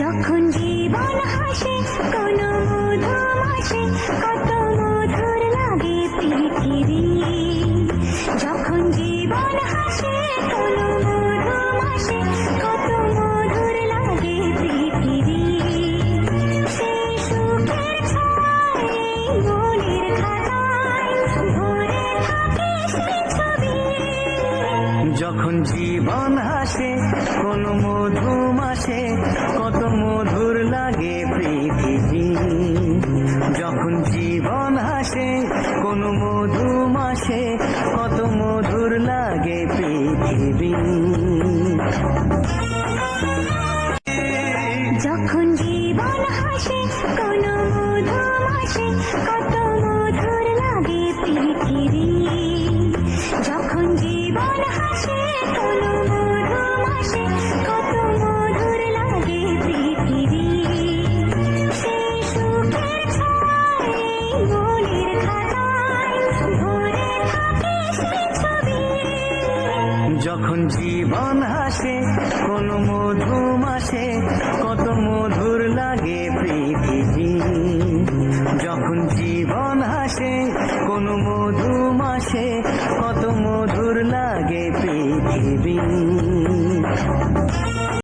যখন জীবন হাসে কোনো মধুমাসে কত মধুর লাগে পৃথিবী। যখন জীবন হাসে কোনো মধুমাসে কত মধুর লাগে পৃথিবী। সেই সুখের ছয় মনের খাতায় ভরে থাকে সেই ছবি। যখন জীবন হাসে কোন মধুমাসে কত মধুর লাগে পৃথিবী। যখন জীবন হাসে কোন মধুমাসে কত মধুর লাগে পৃথিবী। যখন জীবন হাসে কোনো মধুমাসে কত মধুর লাগে পৃথিবী। যখন জীবন হাসে কোনো মধুমাসে কত মধুর লাগে পৃথিবী। সেই সুখের ছয় মনের খাতায় ভরে থাকে সেই ছবি। যখন জীবন হাসে কোন মধুমাসে কত মধুর লাগে পৃথিবী। যখন জীবন হাসে কোন মধুমাসে কত মধুর লাগে পৃথিবী।